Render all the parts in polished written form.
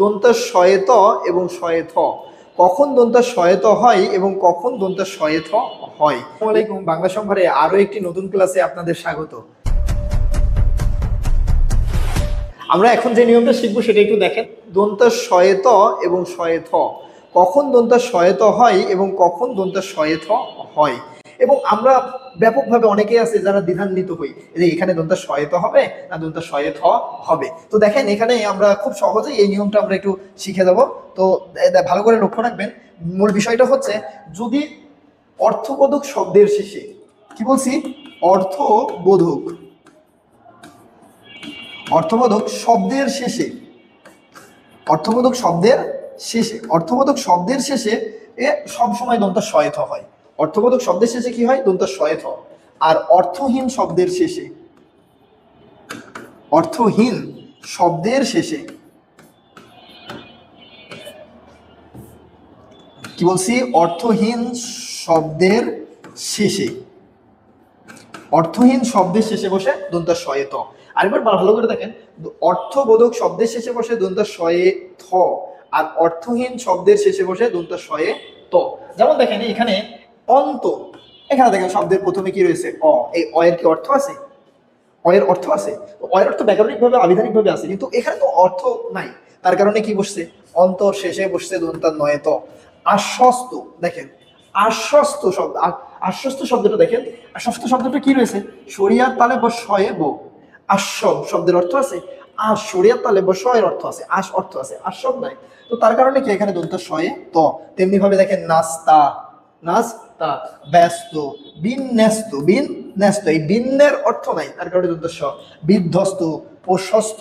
দন্তাশয়ে ত এবং শয়ে থ, কখন দন্তাশয়ে ত হয় এবং কখন দন্তাশয়ে থ হয়। আসসালামু আলাইকুম, বাংলা সম্ভারে আরো একটি নতুন ক্লাসে আপনাদের স্বাগত। আমরা এখন যে নিয়মটা শিখবো সেটা একটু দেখেন। দন্তাশয়ে ত এবং শয়ে থ, কখন দন্তাশয়ে ত হয় এবং কখন দন্তাশয়ে থ হয়। এবং আমরা ব্যাপকভাবে অনেকেই আছে যারা দ্বিধান্বিত হই যে এখানে দন্তাশয়ে ত হবে না দন্তাশয়ে থ হবে। তো দেখেন এখানে আমরা খুব সহজেই এই নিয়মটা আমরা একটু শিখে যাব। তো ভালো করে লক্ষ্য রাখবেন, মূল বিষয়টা হচ্ছে যদি অর্থবোধক শব্দের শেষে, কি বলছি, অর্থবোধক অর্থবোধক শব্দের শেষে, অর্থবোধক শব্দের শেষে, অর্থবোধক শব্দের শেষে এ সবসময় দন্তাশয়ে থ হয়। অর্থবোধক শব্দের শেষে কি হয়? দন্তাশয়ে থ। আর অর্থহীন শব্দের শেষে, অর্থহীন শব্দের শেষে, কি বলছি, অর্থহীন শব্দের শেষে, অর্থহীন শব্দের শেষে বসে দন্তাশয়ে ত। আরেকবার ভালো করে দেখেন, অর্থবোধক শব্দের শেষে বসে দন্তাশয়ে থ, আর অর্থহীন শব্দের শেষে বসে দন্তাশয়ে ত। যেমন দেখেন এখানে অন্ত, এখানে দেখেন শব্দের প্রথমে কি রয়েছে? অ। এই অ এর কি অর্থ আছে? অ এর অর্থ আছে? অ এর অর্থ ব্যাকরণিকভাবে আবিধানিকভাবে আছে, কিন্তু এখানে তো অর্থ নাই। তার কারণে কি বসছে? অন্তর শেষে বসছে দন্তান্বয়ে ত। আশ্বস্ত, দেখেন আশ্বস্ত শব্দ, আশ্বস্ত শব্দটা দেখেন, আশ্বস্ত শব্দটা কি রয়েছে? শরিয়ার তালে ব শয়ে ব। আশ্বব শব্দের অর্থ আছে, আশ শরিয়ার তালে ব শয়ের অর্থ আছে, আশ অর্থ আছে, আশ্বব নাই। তো তার কারণে কি এখানে দন্তাশয়ে ত। তেমনি ভাবে দেখেন নাস্তা, নাস্তা, ব্যস্ত, বিন্যস্ত, বিন্যস্ত, এই বিন্যের অর্থ নাই, তার কারণে দন্তাশ। বিধ্বস্ত, প্রশস্ত,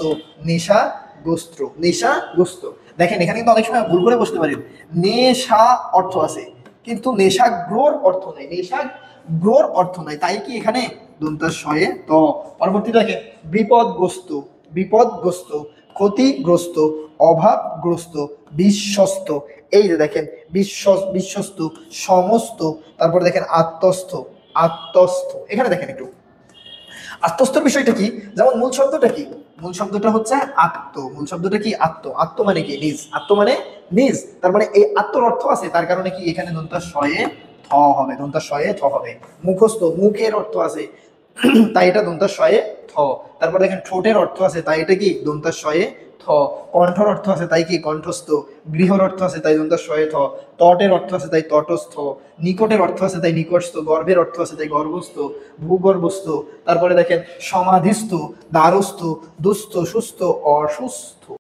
নেশাগ্রস্ত, নেশাগ্রস্ত। দেখেন এখানে কিন্তু অনেক সময় ভুল করে বসতে পারেন। নেশা অর্থ আছে কিন্তু নেশাগ্রর অর্থ নাই, নেশাগ্রর অর্থ নাই, তাই কি এখানে দন্তাশয়ে ত। পরবর্তী দেখেন বিপদগ্রস্ত, বিপদগ্রস্ত, ক্ষতিগ্রস্ত, অভাবগ্রস্ত, বিশ্বস্ত। এই যে দেখেন বিশ্বস্ত, সমস্ত, তারপরে দেখেন আত্মস্থ, আত্মস্থ। এখানে দেখেন একটু আত্মস্থর বিষয়টা কি, যেমন মূল শব্দটা কি? মূল শব্দটা হচ্ছে আত্ম। মূল শব্দটা কি? আত্ম। আত্ম মানে কি? নিজ। আত্ম মানে নিজ। তার মানে এই আত্মর অর্থ আছে, তার কারণে কি এখানে দন্তাশয়ে থ হবে, দন্তাশয়ে থ হবে। মুখস্থ, মুখের অর্থ আছে তাই এটা দন্তাশয়ে থ। তারপর দেখেন ঠোঁটের অর্থ আছে, তাই এটা কি? দন্তাশয়ে থ। কণ্ঠর অর্থ আছে, তাই কি? কণ্ঠস্থ। গৃহর অর্থ আছে, তাই দন্তাশয়ে থ। তটের অর্থ আছে, তাই তটস্থ। নিকটের অর্থ আছে, তাই নিকটস্থ। গর্ভের অর্থ আছে, তাই গর্ভস্থ, ভূগর্ভস্থ। তারপরে দেখেন সমাধিস্থ, দ্বারস্থ, দুস্থ, সুস্থ, অসুস্থ।